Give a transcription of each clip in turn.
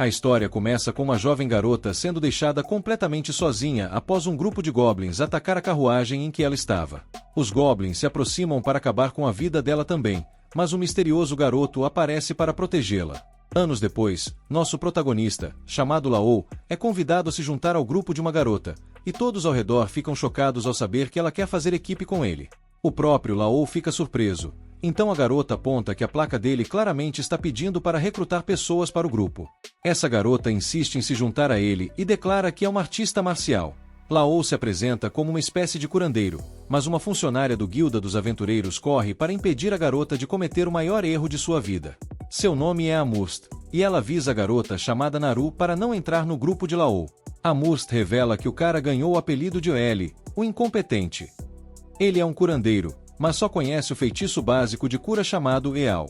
A história começa com uma jovem garota sendo deixada completamente sozinha após um grupo de goblins atacar a carruagem em que ela estava. Os goblins se aproximam para acabar com a vida dela também, mas um misterioso garoto aparece para protegê-la. Anos depois, nosso protagonista, chamado Laou, é convidado a se juntar ao grupo de uma garota, e todos ao redor ficam chocados ao saber que ela quer fazer equipe com ele. O próprio Laou fica surpreso, então a garota aponta que a placa dele claramente está pedindo para recrutar pessoas para o grupo. Essa garota insiste em se juntar a ele e declara que é uma artista marcial. Laou se apresenta como uma espécie de curandeiro, mas uma funcionária do Guilda dos Aventureiros corre para impedir a garota de cometer o maior erro de sua vida. Seu nome é Amurst, e ela avisa a garota chamada Naru para não entrar no grupo de Laou. Amurst revela que o cara ganhou o apelido de Oeli, o incompetente. Ele é um curandeiro, mas só conhece o feitiço básico de cura chamado Eal.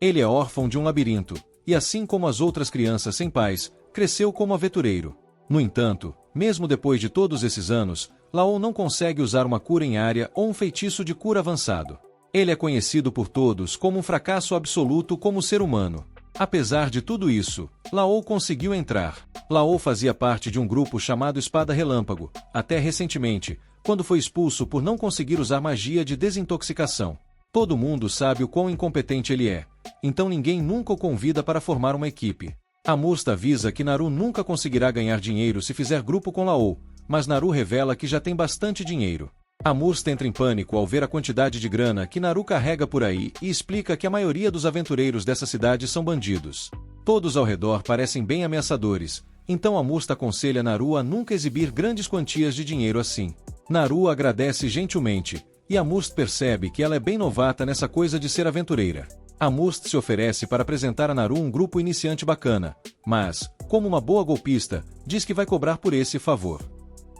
Ele é órfão de um labirinto, e assim como as outras crianças sem pais, cresceu como aventureiro. No entanto, mesmo depois de todos esses anos, Laou não consegue usar uma cura em área ou um feitiço de cura avançado. Ele é conhecido por todos como um fracasso absoluto como ser humano. Apesar de tudo isso, Laou conseguiu entrar. Laou fazia parte de um grupo chamado Espada Relâmpago, até recentemente, quando foi expulso por não conseguir usar magia de desintoxicação. Todo mundo sabe o quão incompetente ele é, então ninguém nunca o convida para formar uma equipe. Amurst avisa que Naru nunca conseguirá ganhar dinheiro se fizer grupo com Laou, mas Naru revela que já tem bastante dinheiro. Amurst entra em pânico ao ver a quantidade de grana que Naru carrega por aí e explica que a maioria dos aventureiros dessa cidade são bandidos. Todos ao redor parecem bem ameaçadores, então Amurst aconselha Naru a nunca exibir grandes quantias de dinheiro assim. Naru agradece gentilmente, e Amurst percebe que ela é bem novata nessa coisa de ser aventureira. Amurst se oferece para apresentar a Naru um grupo iniciante bacana, mas, como uma boa golpista, diz que vai cobrar por esse favor.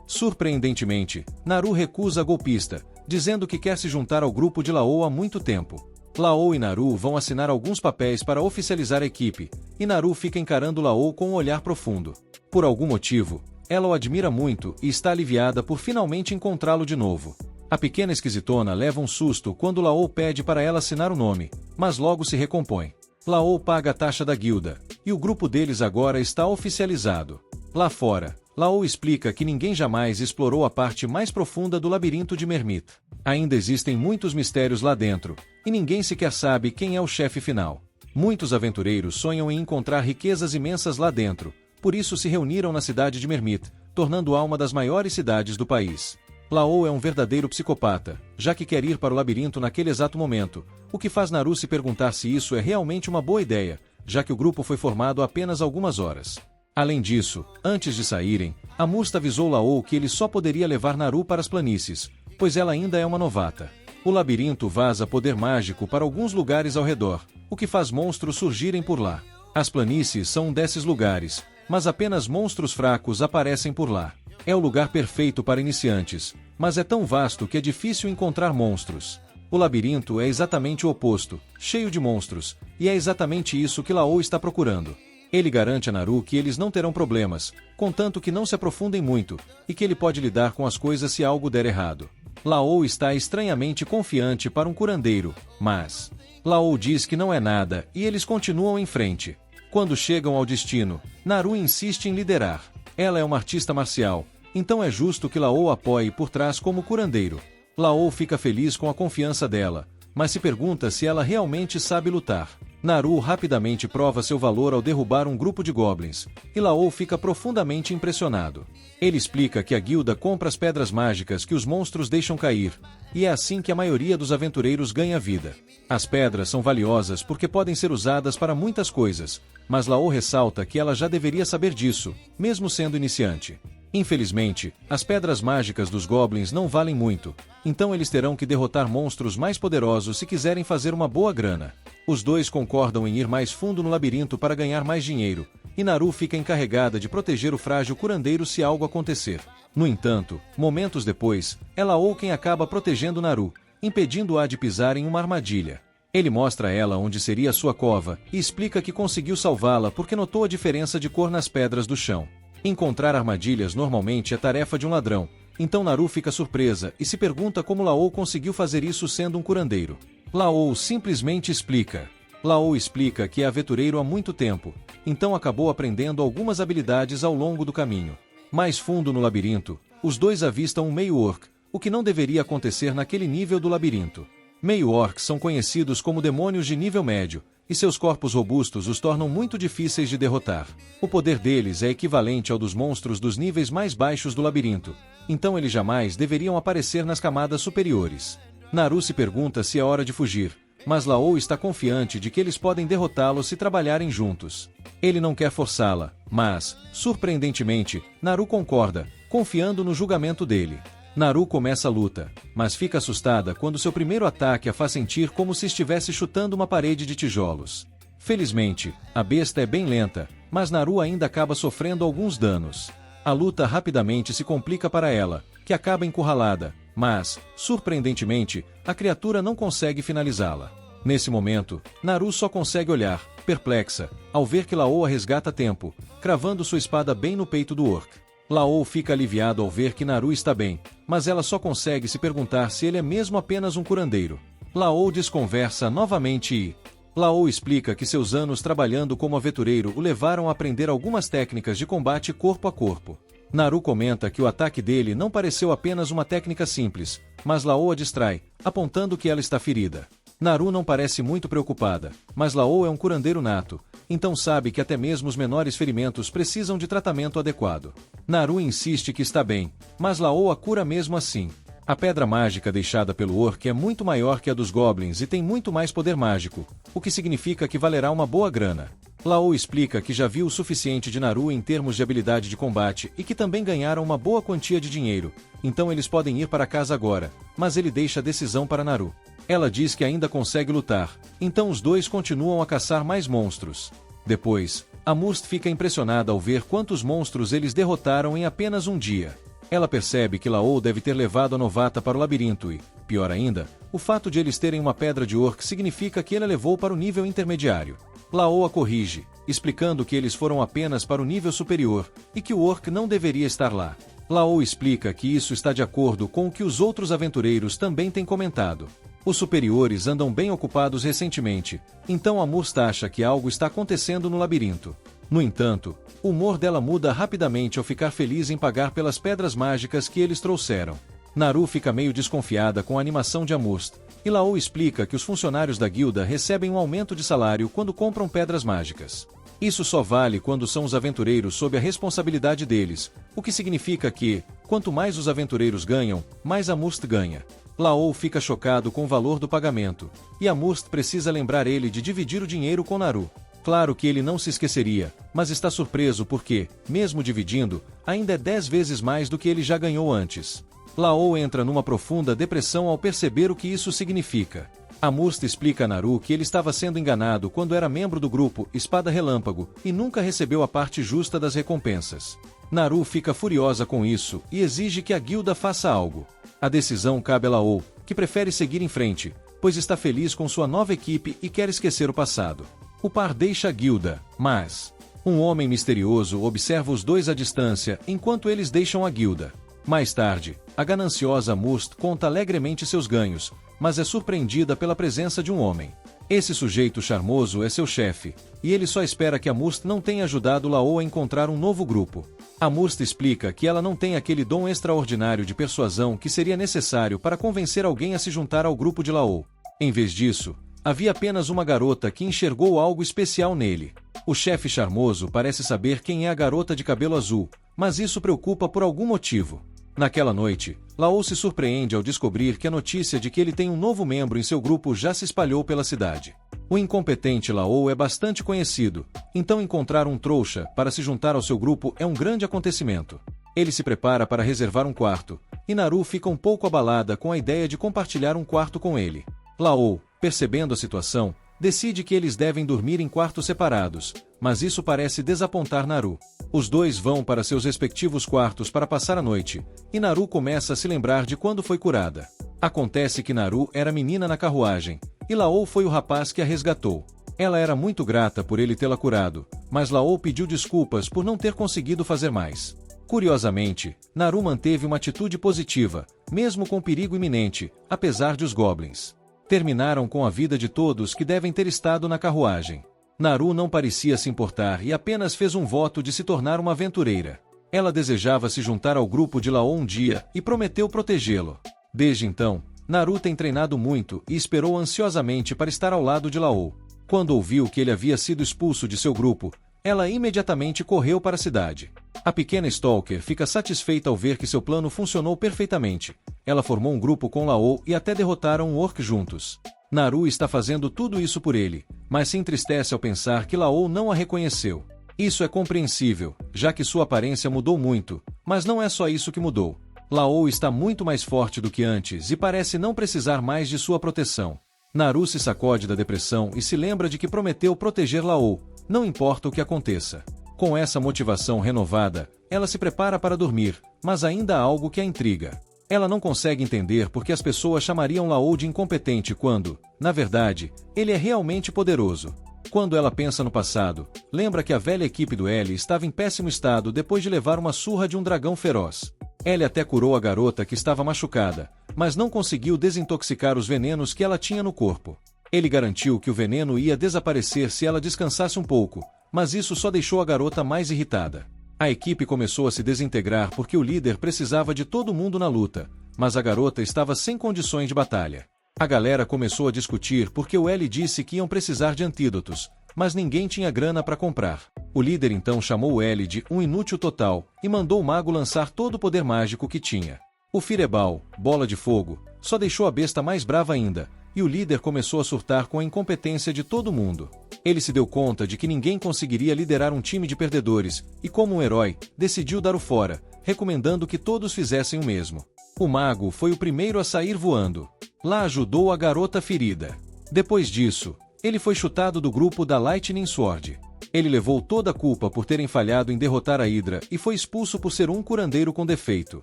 Surpreendentemente, Naru recusa a golpista, dizendo que quer se juntar ao grupo de Laou há muito tempo. Laou e Naru vão assinar alguns papéis para oficializar a equipe, e Naru fica encarando Laou com um olhar profundo. Por algum motivo, ela o admira muito e está aliviada por finalmente encontrá-lo de novo. A pequena esquisitona leva um susto quando Laou pede para ela assinar o nome, mas logo se recompõe. Laou paga a taxa da guilda, e o grupo deles agora está oficializado. Lá fora, Laou explica que ninguém jamais explorou a parte mais profunda do labirinto de Mermit. Ainda existem muitos mistérios lá dentro, e ninguém sequer sabe quem é o chefe final. Muitos aventureiros sonham em encontrar riquezas imensas lá dentro, por isso se reuniram na cidade de Mermit, tornando-a uma das maiores cidades do país. Laou é um verdadeiro psicopata, já que quer ir para o labirinto naquele exato momento, o que faz Naru se perguntar se isso é realmente uma boa ideia, já que o grupo foi formado há apenas algumas horas. Além disso, antes de saírem, Amurst avisou Laou que ele só poderia levar Naru para as planícies, pois ela ainda é uma novata. O labirinto vaza poder mágico para alguns lugares ao redor, o que faz monstros surgirem por lá. As planícies são um desses lugares, mas apenas monstros fracos aparecem por lá. É o lugar perfeito para iniciantes, mas é tão vasto que é difícil encontrar monstros. O labirinto é exatamente o oposto, cheio de monstros, e é exatamente isso que Laou está procurando. Ele garante a Naru que eles não terão problemas, contanto que não se aprofundem muito, e que ele pode lidar com as coisas se algo der errado. Laou está estranhamente confiante para um curandeiro, mas Laou diz que não é nada e eles continuam em frente. Quando chegam ao destino, Naru insiste em liderar. Ela é uma artista marcial, então é justo que Laou apoie por trás como curandeiro. Laou fica feliz com a confiança dela, mas se pergunta se ela realmente sabe lutar. Naru rapidamente prova seu valor ao derrubar um grupo de goblins, e Laou fica profundamente impressionado. Ele explica que a guilda compra as pedras mágicas que os monstros deixam cair, e é assim que a maioria dos aventureiros ganha vida. As pedras são valiosas porque podem ser usadas para muitas coisas, mas Laou ressalta que ela já deveria saber disso, mesmo sendo iniciante. Infelizmente, as pedras mágicas dos goblins não valem muito, então eles terão que derrotar monstros mais poderosos se quiserem fazer uma boa grana. Os dois concordam em ir mais fundo no labirinto para ganhar mais dinheiro, e Naru fica encarregada de proteger o frágil curandeiro se algo acontecer. No entanto, momentos depois, é Laou quem acaba protegendo Naru, impedindo-a de pisar em uma armadilha. Ele mostra a ela onde seria sua cova, e explica que conseguiu salvá-la porque notou a diferença de cor nas pedras do chão. Encontrar armadilhas normalmente é tarefa de um ladrão, então Naru fica surpresa e se pergunta como Laou conseguiu fazer isso sendo um curandeiro. Laou simplesmente explica. Laou explica que é aventureiro há muito tempo, então acabou aprendendo algumas habilidades ao longo do caminho. Mais fundo no labirinto, os dois avistam um meio-orc, o que não deveria acontecer naquele nível do labirinto. Meio-orcs são conhecidos como demônios de nível médio, e seus corpos robustos os tornam muito difíceis de derrotar. O poder deles é equivalente ao dos monstros dos níveis mais baixos do labirinto, então eles jamais deveriam aparecer nas camadas superiores. Naru se pergunta se é hora de fugir, mas Laou está confiante de que eles podem derrotá-lo se trabalharem juntos. Ele não quer forçá-la, mas, surpreendentemente, Naru concorda, confiando no julgamento dele. Naru começa a luta, mas fica assustada quando seu primeiro ataque a faz sentir como se estivesse chutando uma parede de tijolos. Felizmente, a besta é bem lenta, mas Naru ainda acaba sofrendo alguns danos. A luta rapidamente se complica para ela, que acaba encurralada, mas, surpreendentemente, a criatura não consegue finalizá-la. Nesse momento, Naru só consegue olhar, perplexa, ao ver que Laou a resgata a tempo, cravando sua espada bem no peito do orc. Laou fica aliviado ao ver que Naru está bem, mas ela só consegue se perguntar se ele é mesmo apenas um curandeiro. Laou desconversa novamente e... Laou explica que seus anos trabalhando como aventureiro o levaram a aprender algumas técnicas de combate corpo a corpo. Naru comenta que o ataque dele não pareceu apenas uma técnica simples, mas Laou a distrai, apontando que ela está ferida. Naru não parece muito preocupada, mas Laou é um curandeiro nato, então sabe que até mesmo os menores ferimentos precisam de tratamento adequado. Naru insiste que está bem, mas Laou a cura mesmo assim. A pedra mágica deixada pelo orc é muito maior que a dos goblins e tem muito mais poder mágico, o que significa que valerá uma boa grana. Laou explica que já viu o suficiente de Naru em termos de habilidade de combate e que também ganharam uma boa quantia de dinheiro, então eles podem ir para casa agora, mas ele deixa a decisão para Naru. Ela diz que ainda consegue lutar, então os dois continuam a caçar mais monstros. Depois, a Murst fica impressionada ao ver quantos monstros eles derrotaram em apenas um dia. Ela percebe que Laou deve ter levado a novata para o labirinto e, pior ainda, o fato de eles terem uma pedra de orc significa que ele a levou para o nível intermediário. Laou a corrige, explicando que eles foram apenas para o nível superior e que o orc não deveria estar lá. Laou explica que isso está de acordo com o que os outros aventureiros também têm comentado. Os superiores andam bem ocupados recentemente, então a Murst acha que algo está acontecendo no labirinto. No entanto, o humor dela muda rapidamente ao ficar feliz em pagar pelas pedras mágicas que eles trouxeram. Naru fica meio desconfiada com a animação de Amurst, e Laou explica que os funcionários da guilda recebem um aumento de salário quando compram pedras mágicas. Isso só vale quando são os aventureiros sob a responsabilidade deles, o que significa que, quanto mais os aventureiros ganham, mais Amurst ganha. Laou fica chocado com o valor do pagamento, e Amurst precisa lembrar ele de dividir o dinheiro com Naru. Claro que ele não se esqueceria, mas está surpreso porque, mesmo dividindo, ainda é 10 vezes mais do que ele já ganhou antes. Laou entra numa profunda depressão ao perceber o que isso significa. Amurst explica a Naru que ele estava sendo enganado quando era membro do grupo Espada Relâmpago e nunca recebeu a parte justa das recompensas. Naru fica furiosa com isso e exige que a guilda faça algo. A decisão cabe a Laou, que prefere seguir em frente, pois está feliz com sua nova equipe e quer esquecer o passado. O par deixa a guilda, mas... um homem misterioso observa os dois à distância enquanto eles deixam a guilda. Mais tarde, a gananciosa Murst conta alegremente seus ganhos, mas é surpreendida pela presença de um homem. Esse sujeito charmoso é seu chefe, e ele só espera que a Murst não tenha ajudado Laou a encontrar um novo grupo. A Murst explica que ela não tem aquele dom extraordinário de persuasão que seria necessário para convencer alguém a se juntar ao grupo de Laou. Em vez disso, havia apenas uma garota que enxergou algo especial nele. O chefe charmoso parece saber quem é a garota de cabelo azul, mas isso preocupa por algum motivo. Naquela noite, Laou se surpreende ao descobrir que a notícia de que ele tem um novo membro em seu grupo já se espalhou pela cidade. O incompetente Laou é bastante conhecido, então encontrar um trouxa para se juntar ao seu grupo é um grande acontecimento. Ele se prepara para reservar um quarto, e Naru fica um pouco abalada com a ideia de compartilhar um quarto com ele. Laou, percebendo a situação, decide que eles devem dormir em quartos separados, mas isso parece desapontar Naru. Os dois vão para seus respectivos quartos para passar a noite, e Naru começa a se lembrar de quando foi curada. Acontece que Naru era menina na carruagem, e Laou foi o rapaz que a resgatou. Ela era muito grata por ele tê-la curado, mas Laou pediu desculpas por não ter conseguido fazer mais. Curiosamente, Naru manteve uma atitude positiva, mesmo com perigo iminente, apesar de os goblins. Terminaram com a vida de todos que devem ter estado na carruagem. Naru não parecia se importar e apenas fez um voto de se tornar uma aventureira. Ela desejava se juntar ao grupo de Lao um dia e prometeu protegê-lo. Desde então, Naru tem treinado muito e esperou ansiosamente para estar ao lado de Lao. Quando ouviu que ele havia sido expulso de seu grupo, ela imediatamente correu para a cidade. A pequena Stalker fica satisfeita ao ver que seu plano funcionou perfeitamente. Ela formou um grupo com Lao e até derrotaram um orc juntos. Naru está fazendo tudo isso por ele, mas se entristece ao pensar que Lao não a reconheceu. Isso é compreensível, já que sua aparência mudou muito, mas não é só isso que mudou. Lao está muito mais forte do que antes e parece não precisar mais de sua proteção. Naru se sacode da depressão e se lembra de que prometeu proteger Lao, não importa o que aconteça. Com essa motivação renovada, ela se prepara para dormir, mas ainda há algo que a intriga. Ela não consegue entender por que as pessoas chamariam Lao de incompetente quando, na verdade, ele é realmente poderoso. Quando ela pensa no passado, lembra que a velha equipe do L estava em péssimo estado depois de levar uma surra de um dragão feroz. L até curou a garota que estava machucada, mas não conseguiu desintoxicar os venenos que ela tinha no corpo. Ele garantiu que o veneno ia desaparecer se ela descansasse um pouco, mas isso só deixou a garota mais irritada. A equipe começou a se desintegrar porque o líder precisava de todo mundo na luta, mas a garota estava sem condições de batalha. A galera começou a discutir porque o L disse que iam precisar de antídotos, mas ninguém tinha grana para comprar. O líder então chamou o L de um inútil total e mandou o mago lançar todo o poder mágico que tinha. O Fireball, bola de fogo, só deixou a besta mais brava ainda, e o líder começou a surtar com a incompetência de todo mundo. Ele se deu conta de que ninguém conseguiria liderar um time de perdedores, e como um herói, decidiu dar o fora, recomendando que todos fizessem o mesmo. O mago foi o primeiro a sair voando. Lá ajudou a garota ferida. Depois disso, ele foi chutado do grupo da Lightning Sword. Ele levou toda a culpa por terem falhado em derrotar a Hydra e foi expulso por ser um curandeiro com defeito.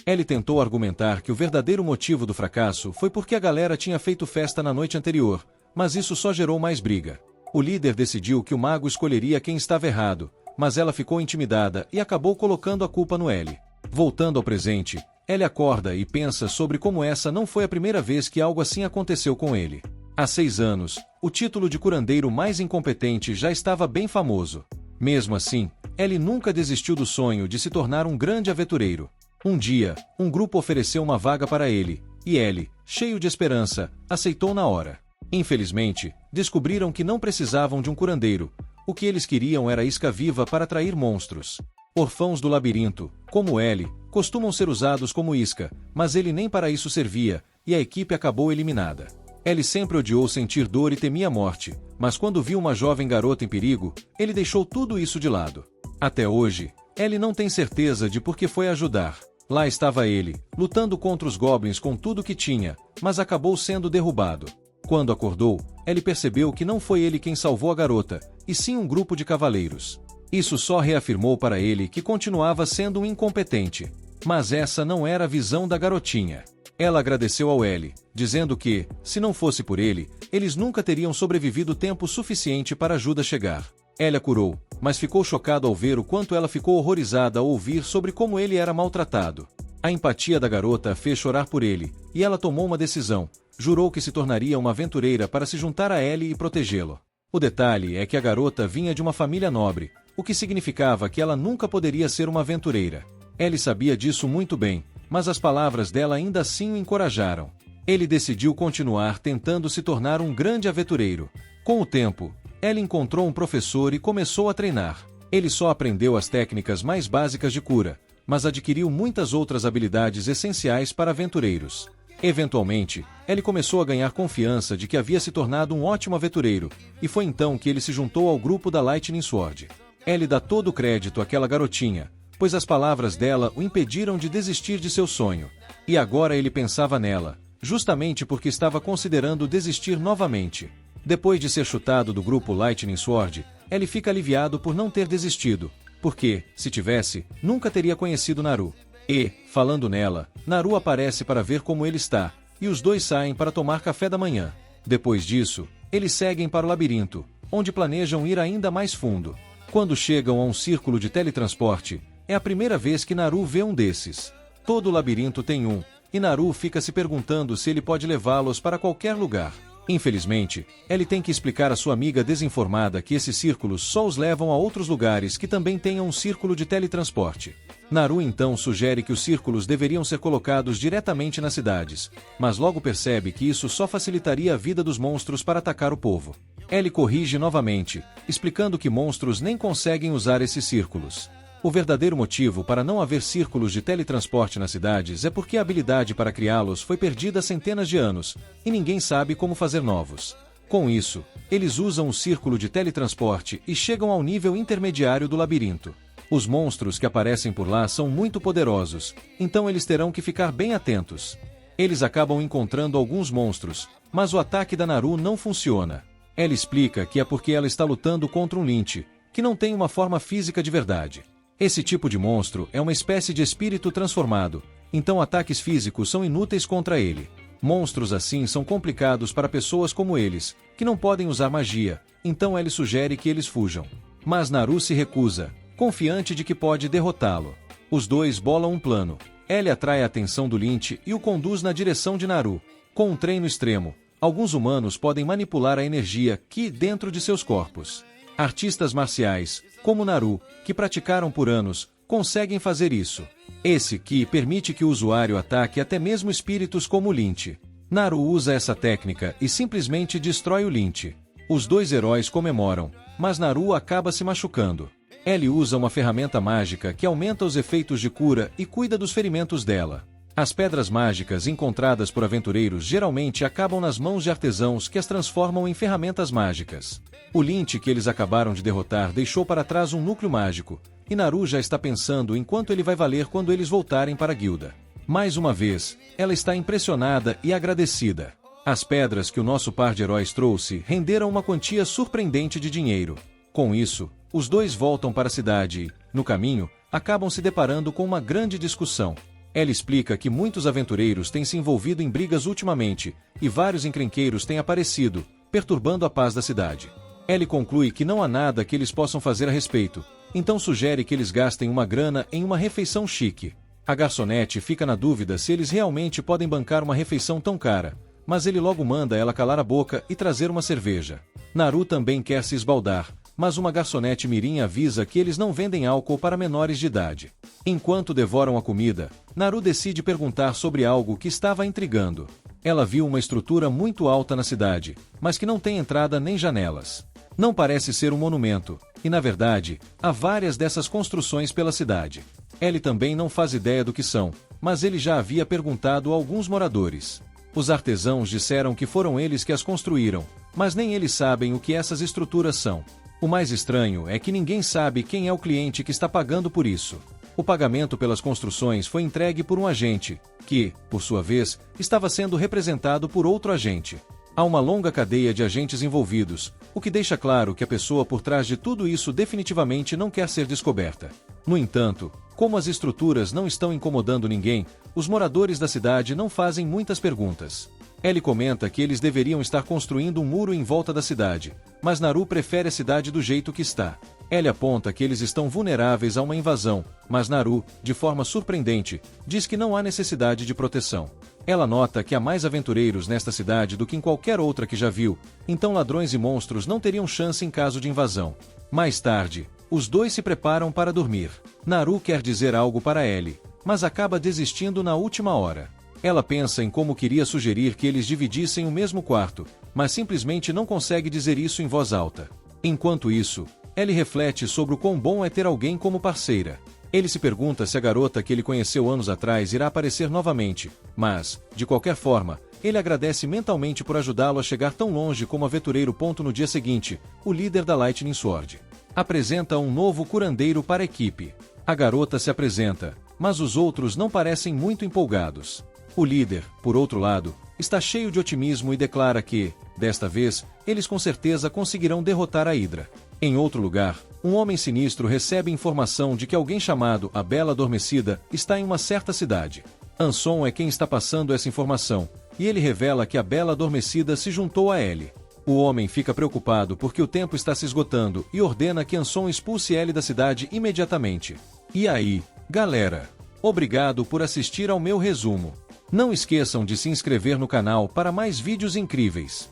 Ele tentou argumentar que o verdadeiro motivo do fracasso foi porque a galera tinha feito festa na noite anterior, mas isso só gerou mais briga. O líder decidiu que o mago escolheria quem estava errado, mas ela ficou intimidada e acabou colocando a culpa no L. Voltando ao presente, L acorda e pensa sobre como essa não foi a primeira vez que algo assim aconteceu com ele. Há 6 anos, o título de curandeiro mais incompetente já estava bem famoso. Mesmo assim, L nunca desistiu do sonho de se tornar um grande aventureiro. Um dia, um grupo ofereceu uma vaga para ele, e L, cheio de esperança, aceitou na hora. Infelizmente, descobriram que não precisavam de um curandeiro. O que eles queriam era isca viva para atrair monstros. Orfãos do labirinto, como L, costumam ser usados como isca, mas ele nem para isso servia, e a equipe acabou eliminada. L sempre odiou sentir dor e temia a morte, mas quando viu uma jovem garota em perigo, ele deixou tudo isso de lado. Até hoje, L não tem certeza de por que foi ajudar. Lá estava ele, lutando contra os goblins com tudo que tinha, mas acabou sendo derrubado. Quando acordou, L percebeu que não foi ele quem salvou a garota, e sim um grupo de cavaleiros. Isso só reafirmou para ele que continuava sendo um incompetente. Mas essa não era a visão da garotinha. Ela agradeceu ao L, dizendo que, se não fosse por ele, eles nunca teriam sobrevivido tempo suficiente para a ajuda chegar. L a curou, mas ficou chocado ao ver o quanto ela ficou horrorizada ao ouvir sobre como ele era maltratado. A empatia da garota fez chorar por ele, e ela tomou uma decisão. Jurou que se tornaria uma aventureira para se juntar a L e protegê-lo. O detalhe é que a garota vinha de uma família nobre, o que significava que ela nunca poderia ser uma aventureira. L sabia disso muito bem, mas as palavras dela ainda assim o encorajaram. Ele decidiu continuar tentando se tornar um grande aventureiro. Com o tempo, L encontrou um professor e começou a treinar. Ele só aprendeu as técnicas mais básicas de cura, mas adquiriu muitas outras habilidades essenciais para aventureiros. Eventualmente, ele começou a ganhar confiança de que havia se tornado um ótimo aventureiro, e foi então que ele se juntou ao grupo da Lightning Sword. Ele dá todo o crédito àquela garotinha, pois as palavras dela o impediram de desistir de seu sonho. E agora ele pensava nela, justamente porque estava considerando desistir novamente. Depois de ser chutado do grupo Lightning Sword, ele fica aliviado por não ter desistido, porque, se tivesse, nunca teria conhecido Naru. E, falando nela, Naru aparece para ver como ele está, e os dois saem para tomar café da manhã. Depois disso, eles seguem para o labirinto, onde planejam ir ainda mais fundo. Quando chegam a um círculo de teletransporte, é a primeira vez que Naru vê um desses. Todo o labirinto tem um, e Naru fica se perguntando se ele pode levá-los para qualquer lugar. Infelizmente, Ellie tem que explicar à sua amiga desinformada que esses círculos só os levam a outros lugares que também tenham um círculo de teletransporte. Naru então sugere que os círculos deveriam ser colocados diretamente nas cidades, mas logo percebe que isso só facilitaria a vida dos monstros para atacar o povo. Ellie corrige novamente, explicando que monstros nem conseguem usar esses círculos. O verdadeiro motivo para não haver círculos de teletransporte nas cidades é porque a habilidade para criá-los foi perdida há centenas de anos, e ninguém sabe como fazer novos. Com isso, eles usam o círculo de teletransporte e chegam ao nível intermediário do labirinto. Os monstros que aparecem por lá são muito poderosos, então eles terão que ficar bem atentos. Eles acabam encontrando alguns monstros, mas o ataque da Naru não funciona. Ela explica que é porque ela está lutando contra um Lynch, que não tem uma forma física de verdade. Esse tipo de monstro é uma espécie de espírito transformado, então ataques físicos são inúteis contra ele. Monstros assim são complicados para pessoas como eles, que não podem usar magia, então ele sugere que eles fujam. Mas Naru se recusa, confiante de que pode derrotá-lo. Os dois bolam um plano. Ellie atrai a atenção do Lynch e o conduz na direção de Naru. Com um treino extremo, alguns humanos podem manipular a energia Ki dentro de seus corpos. Artistas marciais, como Naru, que praticaram por anos, conseguem fazer isso. Esse Ki permite que o usuário ataque até mesmo espíritos como o Lynch. Naru usa essa técnica e simplesmente destrói o Lynch. Os dois heróis comemoram, mas Naru acaba se machucando. Ellie usa uma ferramenta mágica que aumenta os efeitos de cura e cuida dos ferimentos dela. As pedras mágicas encontradas por aventureiros geralmente acabam nas mãos de artesãos que as transformam em ferramentas mágicas. O Lynch que eles acabaram de derrotar deixou para trás um núcleo mágico, e Naru já está pensando em quanto ele vai valer quando eles voltarem para a guilda. Mais uma vez, ela está impressionada e agradecida. As pedras que o nosso par de heróis trouxe renderam uma quantia surpreendente de dinheiro. Com isso, os dois voltam para a cidade e, no caminho, acabam se deparando com uma grande discussão. Ela explica que muitos aventureiros têm se envolvido em brigas ultimamente, e vários encrenqueiros têm aparecido, perturbando a paz da cidade. Ellie conclui que não há nada que eles possam fazer a respeito, então sugere que eles gastem uma grana em uma refeição chique. A garçonete fica na dúvida se eles realmente podem bancar uma refeição tão cara, mas ele logo manda ela calar a boca e trazer uma cerveja. Naru também quer se esbaldar, mas uma garçonete mirim avisa que eles não vendem álcool para menores de idade. Enquanto devoram a comida, Naru decide perguntar sobre algo que estava a intrigando. Ela viu uma estrutura muito alta na cidade, mas que não tem entrada nem janelas. Não parece ser um monumento, e na verdade, há várias dessas construções pela cidade. Ellie também não faz ideia do que são, mas ele já havia perguntado a alguns moradores. Os artesãos disseram que foram eles que as construíram, mas nem eles sabem o que essas estruturas são. O mais estranho é que ninguém sabe quem é o cliente que está pagando por isso. O pagamento pelas construções foi entregue por um agente, que, por sua vez, estava sendo representado por outro agente. Há uma longa cadeia de agentes envolvidos, o que deixa claro que a pessoa por trás de tudo isso definitivamente não quer ser descoberta. No entanto, como as estruturas não estão incomodando ninguém, os moradores da cidade não fazem muitas perguntas. Ellie comenta que eles deveriam estar construindo um muro em volta da cidade, mas Naru prefere a cidade do jeito que está. Ellie aponta que eles estão vulneráveis a uma invasão, mas Naru, de forma surpreendente, diz que não há necessidade de proteção. Ela nota que há mais aventureiros nesta cidade do que em qualquer outra que já viu, então ladrões e monstros não teriam chance em caso de invasão. Mais tarde, os dois se preparam para dormir. Naru quer dizer algo para Ellie, mas acaba desistindo na última hora. Ela pensa em como queria sugerir que eles dividissem o mesmo quarto, mas simplesmente não consegue dizer isso em voz alta. Enquanto isso, Ellie reflete sobre o quão bom é ter alguém como parceira. Ele se pergunta se a garota que ele conheceu anos atrás irá aparecer novamente, mas, de qualquer forma, ele agradece mentalmente por ajudá-lo a chegar tão longe como aventureiro. No dia seguinte, o líder da Lightning Sword apresenta um novo curandeiro para a equipe. A garota se apresenta, mas os outros não parecem muito empolgados. O líder, por outro lado, está cheio de otimismo e declara que, desta vez, eles com certeza conseguirão derrotar a Hydra. Em outro lugar, um homem sinistro recebe informação de que alguém chamado a Bela Adormecida está em uma certa cidade. Anson é quem está passando essa informação, e ele revela que a Bela Adormecida se juntou a Ellie. O homem fica preocupado porque o tempo está se esgotando e ordena que Anson expulse Ellie da cidade imediatamente. E aí, galera? Obrigado por assistir ao meu resumo. Não esqueçam de se inscrever no canal para mais vídeos incríveis.